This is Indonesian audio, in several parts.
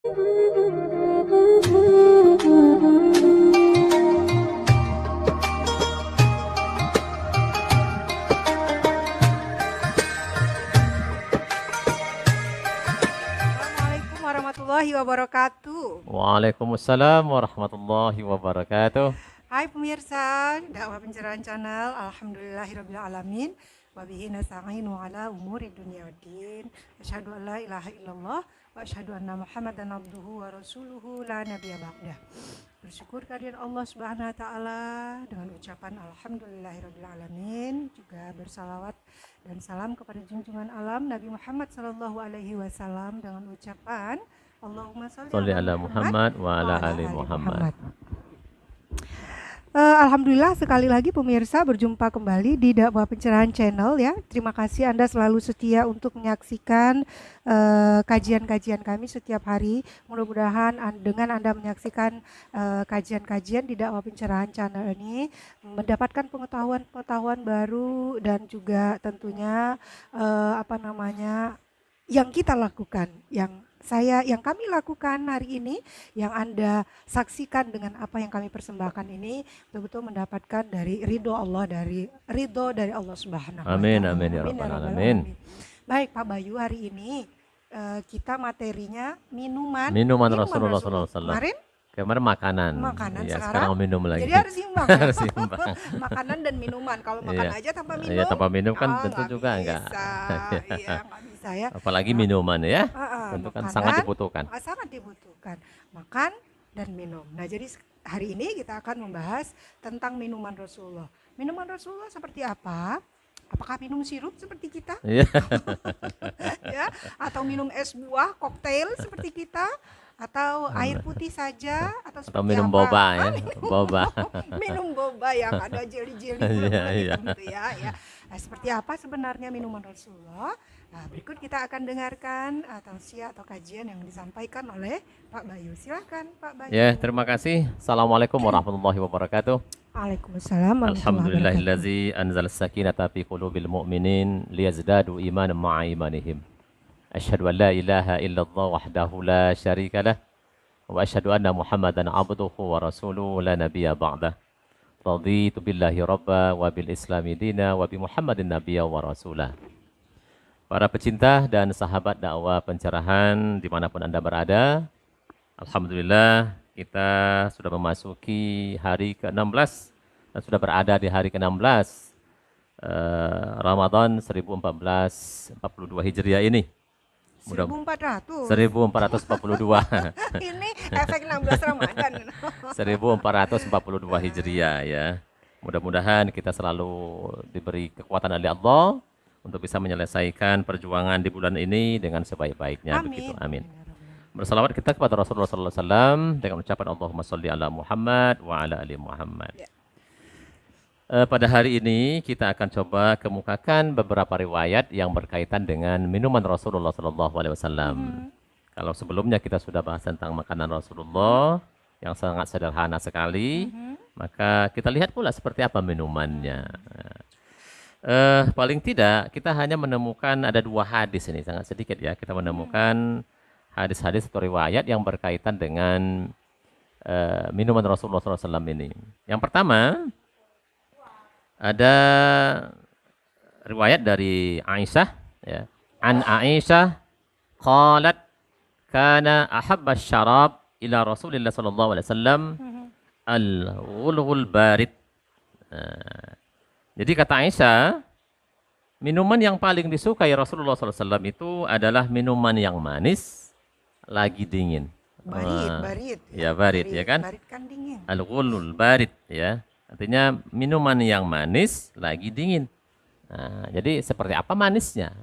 Assalamualaikum warahmatullahi wabarakatuh. Waalaikumsalam warahmatullahi wabarakatuh. Hai pemirsa, dakwah pencerahan channel. Alhamdulillahirabbil alamin. Wa bihi nasta'inu ala umuri dunya waddin. Asyhadu an la ilaha illallah wa asyhadu anna Muhammadan abduhu wa rasuluhu la nabiyya ba'dah. Bersyukur kehadirat Allah Subhanahu wa taala dengan ucapan alhamdulillahirabbil alamin, juga bersalawat dan salam kepada junjungan alam Nabi Muhammad sallallahu alaihi wasallam dengan ucapan Allahumma sholli Sholli ala Muhammad wa ala ali Muhammad. Alhamdulillah sekali lagi pemirsa berjumpa kembali di Dakwah Pencerahan Channel ya. Terima kasih Anda selalu setia untuk menyaksikan kajian-kajian kami setiap hari. Mudah-mudahan dengan Anda menyaksikan kajian-kajian di Dakwah Pencerahan Channel ini mendapatkan pengetahuan-pengetahuan baru dan juga tentunya yang kita lakukan, yang kami lakukan hari ini, yang Anda saksikan dengan apa yang kami persembahkan ini betul-betul mendapatkan dari ridho dari Allah Subhanahu wa taala. Amin amin ya rabbal alamin. Baik Pak Bayu, hari ini kita materinya minuman Rasulullah sallallahu alaihi wasallam. Kemarin makanan. Ya, sekarang minum lagi. Jadi harus imbang. Harus imbang. Makanan dan minuman. Kalau makan aja tanpa minum. Ya, tanpa minum kan tentu juga enggak. Iya, enggak bisa ya. Apalagi minuman ya. Tentu kan sangat dibutuhkan. Sangat dibutuhkan. Makan dan minum. Nah, jadi hari ini kita akan membahas tentang minuman Rasulullah. Minuman Rasulullah seperti apa? Apakah minum sirup seperti kita? Iya. Ya, atau minum es buah, koktail seperti kita? Atau air putih saja atau minum apa? boba ya, Minum boba yang ada jeli-jeli gitu ya. Nah, seperti apa sebenarnya minuman Rasulullah? Nah, berikut kita akan dengarkan tausiah atau kajian yang disampaikan oleh Pak Bayu. Silakan Pak Bayu. Ya, terima kasih. Assalamualaikum warahmatullahi wabarakatuh. Waalaikumsalam. Alhamdulillahillazi anzala sakinata fi qulubil mu'minin liyazdadu imanan ma'a imanihim. Asyhadu an la ilaha illallah wahdahu la syarika lah wa asyhadu anna Muhammadan abduhu wa rasuluhu la nabiyya ba'dah. Raditu billahi rabba wa bil islami dina wa bi Muhammadin nabiyya wa rasulah. Para pecinta dan sahabat dakwah pencerahan dimanapun Anda berada, alhamdulillah kita sudah memasuki hari ke-16 dan sudah berada di hari ke-16 Ramadan 1442 Hijriah ini. 1400. 1442. Ini efek 16 Ramadan. 1442 Hijriah ya. Mudah-mudahan kita selalu diberi kekuatan oleh Allah untuk bisa menyelesaikan perjuangan di bulan ini dengan sebaik-baiknya. Amin. Begitu. Amin. Bersalawat kita kepada Rasulullah sallallahu alaihi wasallam dengan ucapan Allahumma sholli ala Muhammad wa ala ali Muhammad. Ya. Pada hari ini kita akan coba kemukakan beberapa riwayat yang berkaitan dengan minuman Rasulullah sallallahu alaihi wasallam. Kalau sebelumnya kita sudah bahas tentang makanan Rasulullah yang sangat sederhana sekali, maka kita lihat pula seperti apa minumannya. Paling tidak kita hanya menemukan ada 2 hadis ini, sangat sedikit ya. Kita menemukan hadis-hadis atau riwayat yang berkaitan dengan minuman Rasulullah SAW ini. Yang pertama ada riwayat dari Aisyah ya. An Aisyah qalat kana ahabba syarab ila Rasulillah sallallahu alaihi wasallam al-ghulghul barid. Jadi kata Aisyah, minuman yang paling disukai Rasulullah SAW itu adalah minuman yang manis lagi dingin. Barid. Ya, barid ya kan? Barid kan dingin. Al-ghulul barid ya. Artinya minuman yang manis lagi dingin. Nah, jadi seperti apa manisnya?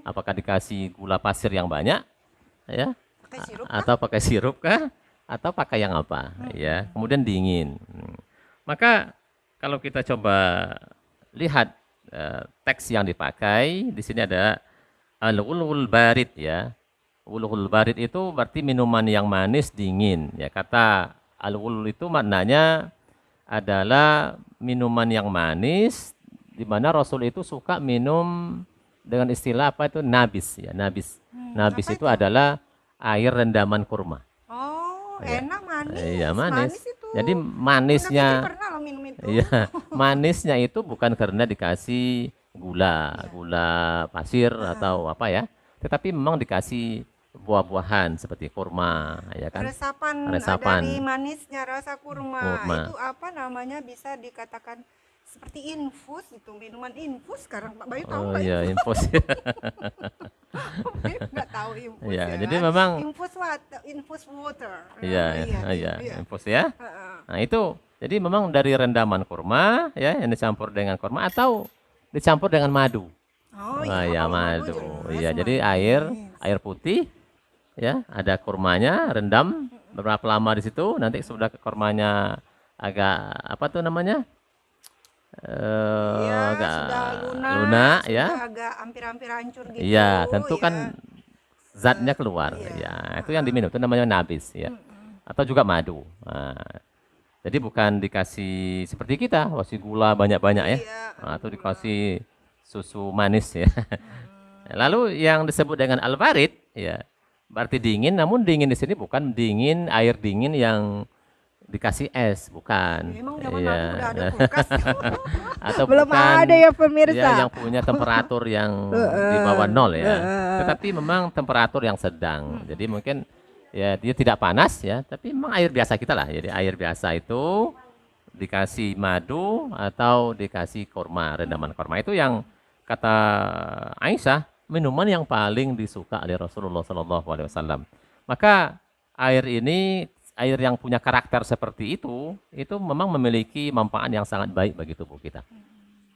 Apakah dikasih gula pasir yang banyak, ya? Pakai sirup atau pakai sirup kah? Atau pakai yang apa? Ya, kemudian dingin. Maka kalau kita coba lihat teks yang dipakai, di sini ada al-ghulul barid ya. Ghulul barid itu berarti minuman yang manis dingin. Ya, kata al-ghulul itu maknanya adalah minuman yang manis, di mana Rasul itu suka minum dengan istilah apa itu nabis ya, nabis. Nabis itu adalah air rendaman kurma. Oh, Ya. enak manis. Iya, manis. itu. Jadi Bunda Vicky manisnya, pernah loh minum itu. iya, manisnya itu bukan karena dikasih gula pasir atau apa ya, tetapi memang dikasih buah-buahan seperti kurma, ya kan? Resapan dari Resapan manisnya rasa kurma. kurma. Itu apa namanya, bisa dikatakan seperti infus itu, minuman infus sekarang. Pak Bayu tahu Oh nggak iya, infus? infus. Pak Bayu nggak tahu infus Iya, ya jadi kan? memang Infus water. iya, Iya. infus ya. Heeh. Nah, itu jadi memang dari rendaman kurma ya yang dicampur dengan kurma atau dicampur dengan madu. Oh Wah, iya, ya kalau madu madu. jelas Iya, jadi manis. air putih ya, ada kurmanya, rendam beberapa lama di situ, nanti sudah kurmanya agak apa tuh namanya? Iya, Agak sudah lunak sudah ya. agak hampir-hampir hancur gitu. Iya, tentu ya. kan zatnya keluar. Iya. Ya, itu yang diminum itu namanya nabis ya. Atau juga madu. Nah, jadi bukan dikasih seperti kita, kasih gula banyak-banyak ya. Iya, Nah, atau dikasih susu manis ya. Lalu yang disebut dengan al-barid ya, berarti dingin, namun dingin di sini bukan dingin air dingin yang dikasih es, bukan. Memang zaman Iya. aku udah ada kulkas. Atau Belum bukan ada ya pemirsa. ya, yang punya temperatur yang di bawah nol ya. Tetapi memang temperatur yang sedang. Jadi mungkin ya dia tidak panas ya, tapi memang air biasa kita lah. Jadi air biasa itu dikasih madu atau dikasih kurma, rendaman kurma itu yang kata Aisyah minuman yang paling disuka oleh Rasulullah SAW. Maka air ini, air yang punya karakter seperti itu memang memiliki manfaat yang sangat baik bagi tubuh kita.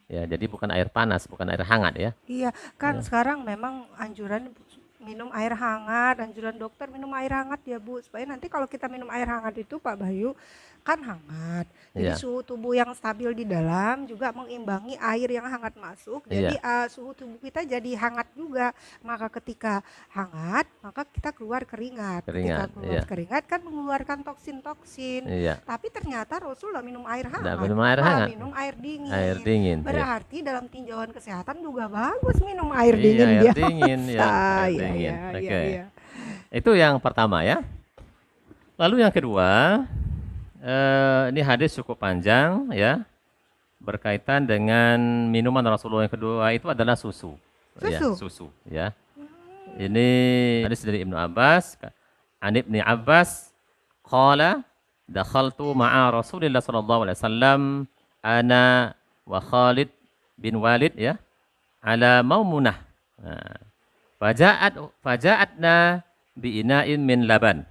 Ya, jadi bukan air panas, bukan air hangat ya. Iya, kan sekarang memang anjuran minum air hangat, anjuran dokter minum air hangat ya Bu, supaya nanti kalau kita minum air hangat itu Pak Bayu kan hangat. Jadi Iya. suhu tubuh yang stabil di dalam juga mengimbangi air yang hangat masuk. Jadi suhu tubuh kita jadi hangat juga. Maka ketika hangat, maka kita keluar keringat. Ketika Keringat, keluar iya. keringat kan mengeluarkan toksin-toksin. Iya. Tapi ternyata Rasulullah minum air Nggak hangat, minum air malah hangat. minum air dingin. Air dingin. Iya. Berarti dalam tinjauan kesehatan juga bagus minum air Iya, dingin air dia. dingin ya. Air Iya, dingin. iya, Oke. iya. Itu yang pertama ya. Lalu yang kedua, ini hadis cukup panjang ya, berkaitan dengan minuman Rasulullah. Yang kedua itu adalah susu. Ya, Susu? susu ya. Ini hadis dari Ibnu Abbas. An Ibni Abbas qala dakhaltu ma'a Rasulillah sallallahu alaihi wasallam ana wa Khalid bin Walid ya ala Maumunah. Nah, faja'atna bi ina'in min laban.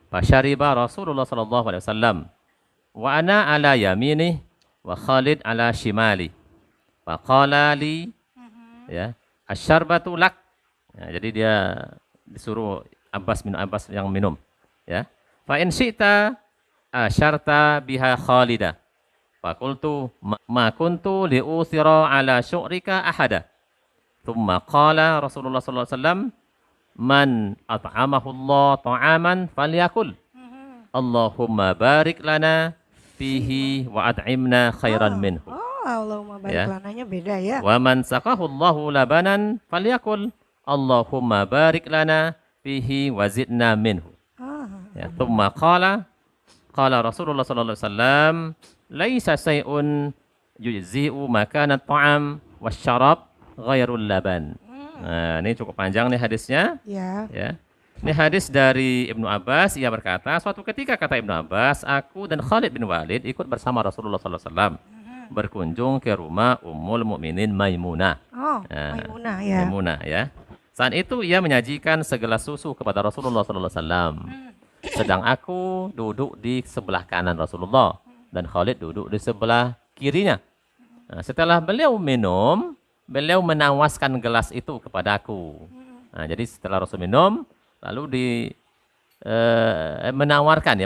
Fasyariba Rasulullah sallallahu alaihi wasallam wa ana ala yamini wa Khalid ala shimali. Faqala li ya, asyarbatu lak. Ya, jadi dia disuruh Abbas bin Abbas yang minum ya. Fa in syi'ta asyarta biha Khalida. Faqultu ma kuntu liuthira ala syu'rika ahada. Thumma qala Rasulullah sallallahu alaihi wasallam man at'amahu Allah ta'aman falyakul. Allahumma barik lana fihi wa at'imna khairan minhu. Oh, Allahumma barik Ya. lananya beda ya. Wa man saqahu Allahu labanan falyakul Allahumma barik lana fihi wa zidna minhu. Ah, Ya, thumma qala Rasulullah sallallahu alaihi wasallam laisa say'un yujzi'u makana at-ta'am wasyarab ghairul laban. Nah, ini cukup panjang nih hadisnya. ya. Ya. Ini hadis dari Ibnu Abbas, ia berkata, suatu ketika kata Ibnu Abbas, aku dan Khalid bin Walid ikut bersama Rasulullah SAW berkunjung ke rumah Ummul Mukminin Maimunah. Oh, Ya. Maimunah ya. Maimunah ya. Saat itu ia menyajikan segelas susu kepada Rasulullah SAW. Sedang aku duduk di sebelah kanan Rasulullah dan Khalid duduk di sebelah kirinya. Nah, setelah beliau minum, beliau menawaskan gelas itu kepadaku. Nah, jadi setelah Rasul minum, lalu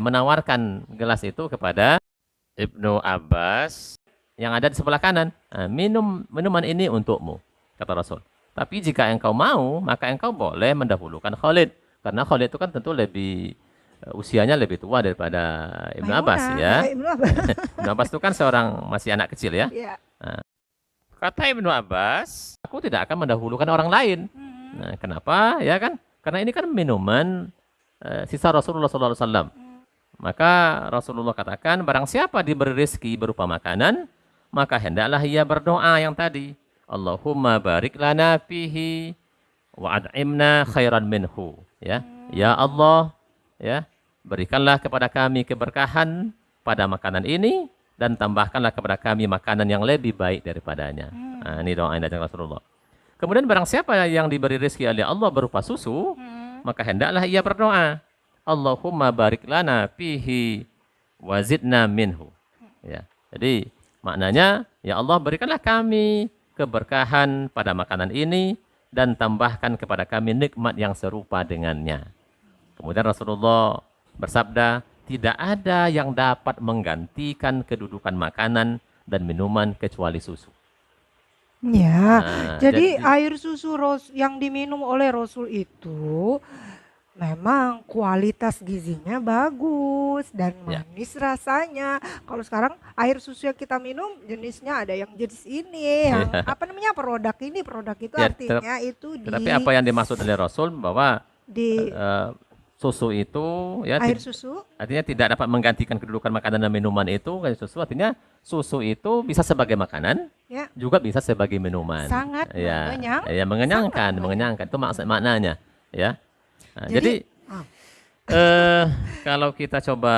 menawarkan gelas itu kepada Ibnu Abbas yang ada di sebelah kanan. Nah, minuman ini untukmu, kata Rasul. Tapi jika engkau mau, maka engkau boleh mendahulukan Khalid. Karena Khalid itu kan tentu lebih usianya lebih tua daripada Ibnu Abbas ya. Ibnu Abbas. Ibnu Abbas itu kan seorang masih anak kecil ya. Ya. Kata Ibnu Abbas, aku tidak akan mendahulukan orang lain. Nah, kenapa? Ya kan? Karena ini kan minuman sisa Rasulullah SAW. Maka Rasulullah katakan, barang siapa diberi rezeki berupa makanan, maka hendaklah ia berdoa yang tadi. Allahumma barik lana fihi wa ad'imna khairan minhu. Ya, ya Allah, ya, berikanlah kepada kami keberkahan pada makanan ini dan tambahkanlah kepada kami makanan yang lebih baik daripadanya. Nah, ini doa dari Rasulullah. Kemudian barang siapa yang diberi rezeki oleh Allah berupa susu, maka hendaklah ia berdoa. Allahumma barik lana fihi wa zidna minhu. Ya. Jadi maknanya, ya Allah berikanlah kami keberkahan pada makanan ini dan tambahkan kepada kami nikmat yang serupa dengannya. Kemudian Rasulullah bersabda, tidak ada yang dapat menggantikan kedudukan makanan dan minuman kecuali susu. Ya, Nah, jadi air susu yang diminum oleh Rasul itu memang kualitas gizinya bagus dan Ya. manis rasanya. Kalau sekarang air susu yang kita minum jenisnya ada yang jenis ini, yang apa namanya, produk ini, produk itu, Ya, artinya itu tetapi apa yang dimaksud oleh Rasul bahwa di susu itu ya air susu. artinya tidak dapat menggantikan kedudukan makanan dan minuman itu. Susu artinya susu itu bisa sebagai makanan, Ya, juga bisa sebagai minuman. sangat Ya, mengenyangkan. ya mengenyangkan, Sangat mengenyangkan itu maknanya, ya. Nah, Jadi, kalau kita coba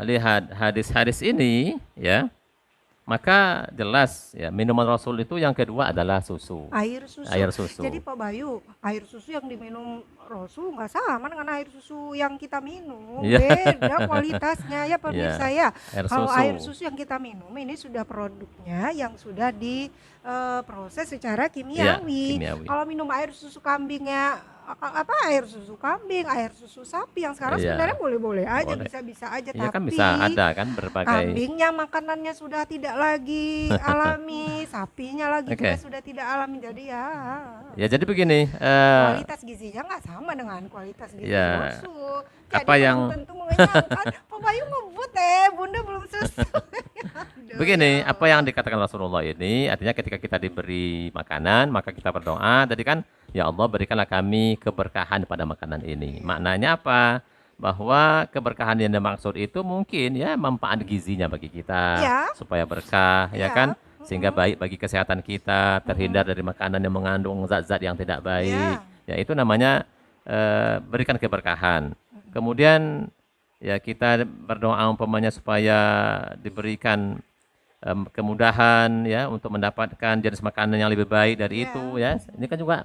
lihat hadis-hadis ini, ya, maka jelas ya minuman Rasul itu yang kedua adalah susu. air susu. Air susu. Jadi Pak Bayu, air susu yang diminum Rasul nggak sama dengan air susu yang kita minum. Iya. Beda kualitasnya ya pemirsa ya. Air Kalau susu. air susu yang kita minum ini sudah produknya yang sudah diproses secara kimiawi. kimiawi. Kalau minum air susu kambingnya apa, air susu kambing, air susu sapi yang sekarang Iya. sebenarnya boleh-boleh aja, Boleh. bisa-bisa aja, Iya tapi kan bisa ada kan berbagai. kambingnya makanannya sudah tidak lagi alami, sapinya lagi Oke. juga sudah tidak alami. Jadi ya Ya jadi begini, kualitas gizinya nggak sama dengan kualitas gizi Ya. susu. Jadi Apa belum yang- tentu mengenyangkan. Pak Bayu ngebut Bunda belum selesai. Aduh, begini, ya apa yang dikatakan Rasulullah ini, artinya ketika kita diberi makanan, maka kita berdoa. Tadi kan, ya Allah berikanlah kami keberkahan pada makanan ini. Maknanya apa? Bahwa keberkahan yang dimaksud itu mungkin ya manfaat gizinya bagi kita, Iya. supaya berkah, ya Iya. kan? Sehingga baik bagi kesehatan kita, terhindar dari makanan yang mengandung zat-zat yang tidak baik. Ya itu namanya berikan keberkahan. Kemudian ya kita berdoa umpamanya supaya diberikan kemudahan ya untuk mendapatkan jenis makanan yang lebih baik dari Ya. itu ya. Ini kan juga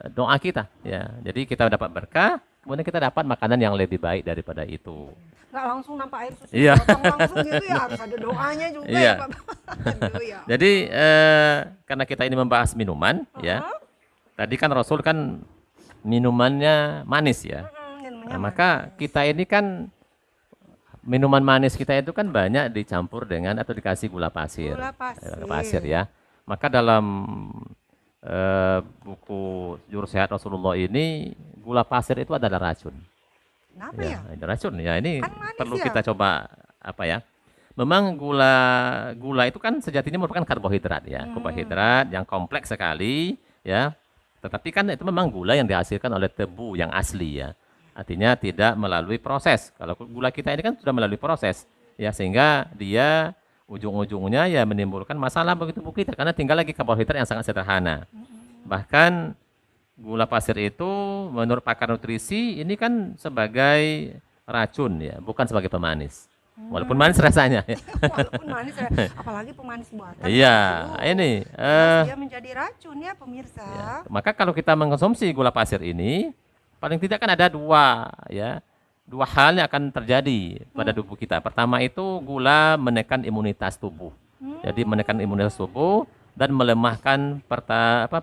doa kita ya. Jadi kita dapat berkah, kemudian kita dapat makanan yang lebih baik daripada itu. nggak langsung nampak air susu, Iya. potong langsung gitu ya, harus ada doanya juga Iya. ya Pak. Aduh ya. Jadi karena kita ini membahas minuman ya. Tadi kan Rasul kan minumannya manis ya. Nah, maka kita ini kan minuman manis kita itu kan banyak dicampur dengan atau dikasih gula pasir. Gula pasir. Gula pasir ya. Maka dalam buku Jurus Sehat Rasulullah ini gula pasir itu adalah racun. Kenapa ya? Ada racun ya. Ini Kan manis perlu ya? kita coba apa ya? Memang gula itu kan sejatinya merupakan karbohidrat ya, karbohidrat yang kompleks sekali ya. Tetapi kan itu memang gula yang dihasilkan oleh tebu yang asli ya. Artinya tidak melalui proses. Kalau gula kita ini kan sudah melalui proses ya, sehingga dia ujung-ujungnya ya menimbulkan masalah bagi tubuh kita karena tinggal lagi karbohidrat yang sangat sederhana. Bahkan gula pasir itu menurut pakar nutrisi ini kan sebagai racun ya, bukan sebagai pemanis. Walaupun manis rasanya. Ya. Walaupun manis ya, apalagi pemanis buatan. Iya, Aduh, ini. dia menjadi racun ya pemirsa. Ya, maka kalau kita mengkonsumsi gula pasir ini, paling tidak kan ada dua hal yang akan terjadi pada tubuh kita. Pertama itu gula menekan imunitas tubuh. Jadi menekan imunitas tubuh dan melemahkan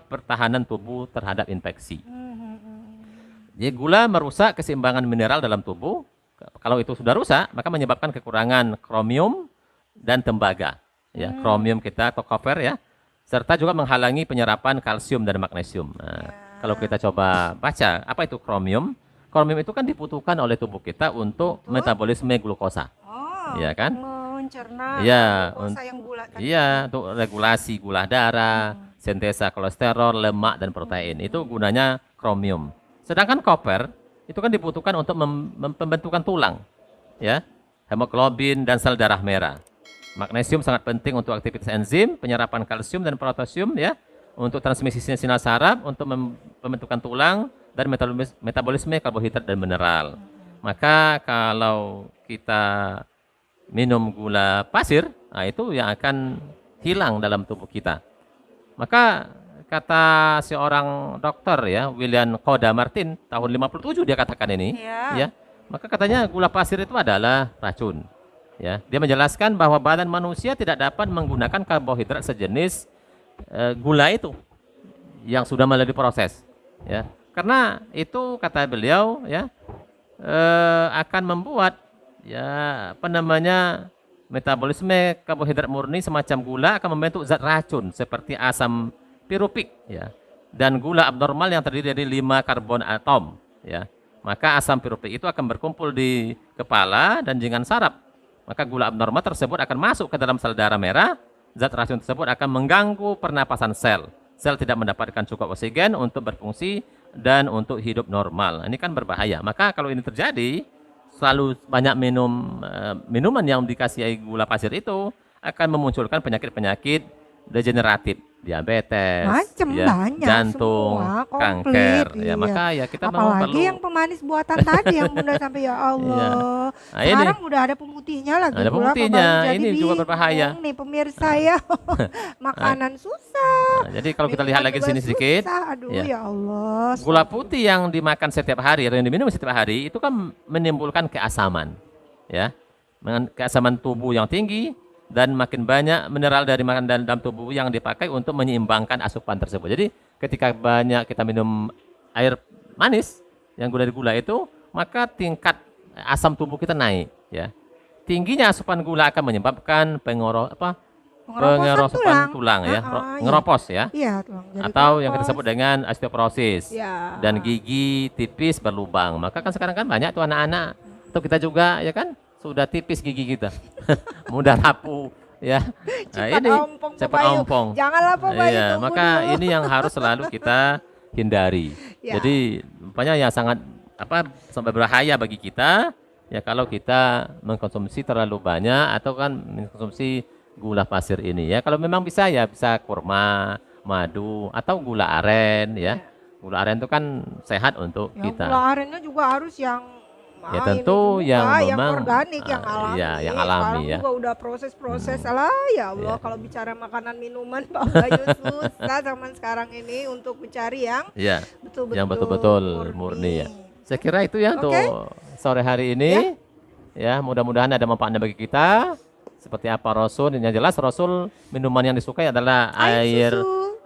pertahanan tubuh terhadap infeksi. Jadi gula merusak keseimbangan mineral dalam tubuh. Kalau itu sudah rusak, maka menyebabkan kekurangan kromium dan tembaga. Ya, kromium kita atau koper ya, serta juga menghalangi penyerapan kalsium dan magnesium. Nah, kalau kita coba baca, apa itu kromium? Kromium itu kan dibutuhkan oleh tubuh kita untuk metabolisme glukosa. Oh, Iya kan? mencerna Iya, glukosa yang gula tadi. Iya, untuk regulasi gula darah, sintesa kolesterol, lemak dan protein. Itu gunanya kromium. Sedangkan koper itu kan dibutuhkan untuk pembentukan tulang, ya, hemoglobin dan sel darah merah. Magnesium sangat penting untuk aktivitas enzim, penyerapan kalsium dan potasium, ya, untuk transmisi sinyal saraf, untuk pembentukan tulang dan metabolisme karbohidrat dan mineral. Maka kalau kita minum gula pasir, nah itu yang akan hilang dalam tubuh kita. Maka kata seorang dokter, ya, William Koda Martin tahun 57 dia katakan ini, ya. Maka katanya gula pasir itu adalah racun. Ya, dia menjelaskan bahwa badan manusia tidak dapat menggunakan karbohidrat sejenis gula itu yang sudah melalui proses, ya. Karena itu kata beliau, ya, akan membuat, ya, apa namanya, metabolisme karbohidrat murni semacam gula akan membentuk zat racun seperti asam pirupik, ya, dan gula abnormal yang terdiri dari 5 karbon atom, ya. Maka asam pirupik itu akan berkumpul di kepala dan jaringan saraf. Maka gula abnormal tersebut akan masuk ke dalam sel darah merah. Zat racun tersebut akan mengganggu pernapasan sel. Sel tidak mendapatkan cukup oksigen untuk berfungsi dan untuk hidup normal. Ini kan berbahaya. Maka kalau ini terjadi, selalu banyak minuman yang dikasih gula pasir itu akan memunculkan penyakit-penyakit degeneratif, diabetes, ya, banyak, jantung, semua, kanker, komplit, ya. iya. Maka ya kita Apalagi perlu yang pemanis buatan tadi yang Bunda sampai ya Allah. Nah, Sekarang ini udah ada pemutihnya lagi. ada gula, pemutihnya, jadi ini juga bingung berbahaya. nih pemirsa ya. Makanan susah. Nah, jadi kalau kita lihat minuman lagi juga sini sedikit, susah. Aduh ya. ya Allah. Gula putih yang dimakan setiap hari atau yang diminum setiap hari itu kan menimbulkan keasaman, ya, keasaman tubuh yang tinggi dan makin banyak mineral dari makanan dalam tubuh yang dipakai untuk menyeimbangkan asupan tersebut. Jadi ketika banyak kita minum air manis yang dari gula itu, maka tingkat asam tubuh kita naik, ya. Tingginya asupan gula akan menyebabkan pengeroposan tulang, ya, ngeropos, ya. Iya, tulang. Atau yang kita sebut dengan osteoporosis. Ya. Dan gigi tipis berlubang. Maka kan sekarang kan banyak tuh anak-anak atau kita juga, ya kan, sudah tipis gigi kita. Mudah rapuh, ya. Nah, ini cepat ompong. Janganlah Pak Bayu. Iya, maka dulu. ini yang harus selalu kita hindari. Ya. Jadi, rupanya yang sangat sampai berbahaya bagi kita, ya, kalau kita mengkonsumsi terlalu banyak atau kan mengkonsumsi gula pasir ini, ya. Kalau memang bisa, ya, bisa kurma, madu atau gula aren, ya. Gula aren itu kan sehat untuk Ya, kita. gula arennya juga harus yang Ya tentu yang memang organik, yang alami. ya, yang alami, sekarang ya. juga udah proses-proses lah ya Allah. Kalau bicara makanan minuman Pak Bayu susah zaman sekarang ini untuk mencari yang ya, betul-betul yang betul-betul murni, ya. Saya kira itu ya untuk sore hari ini. Ya, mudah-mudahan ada manfaatnya bagi kita. Seperti apa Rasul? Yang jelas Rasul minuman yang disukai adalah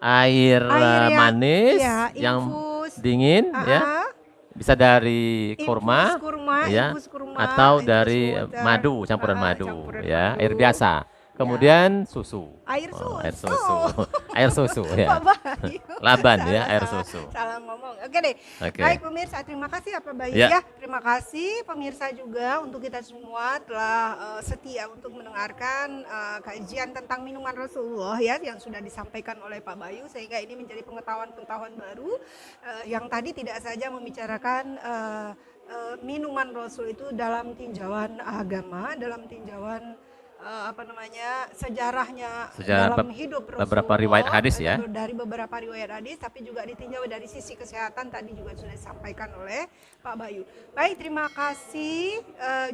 air manis yang dingin, ya. Bisa dari kurma, ya, atau dari madu, campuran madu, ya, air biasa. Kemudian susu. Air susu. Air susu. Air susu, ya. Laban, ya, air susu. Salah ngomong. Oke deh. Oke. Baik pemirsa, terima kasih ya Pak Bayu, Ya. ya. Terima kasih pemirsa juga untuk kita semua telah setia untuk mendengarkan kajian tentang minuman Rasulullah, ya, yang sudah disampaikan oleh Pak Bayu, sehingga ini menjadi pengetahuan-pengetahuan baru yang tadi tidak saja membicarakan minuman Rasul itu dalam tinjauan agama, dalam tinjauan sejarahnya dalam hidup Rasulullah, beberapa riwayat hadis, ya. Dari beberapa riwayat hadis, tapi juga ditinjau dari sisi kesehatan tadi juga sudah disampaikan oleh Pak Bayu. Baik, terima kasih.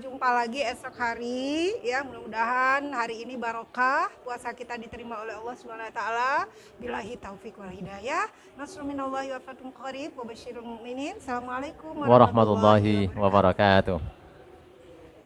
Jumpa lagi esok hari, ya. Mudah-mudahan hari ini barokah, puasa kita diterima oleh Allah Subhanahu wa taala. Billahi taufik wal hidayah. Nasrun minallahi wa fathun qarib wa basyiril mu'minin. Assalamualaikum Warahmatullahi wabarakatuh.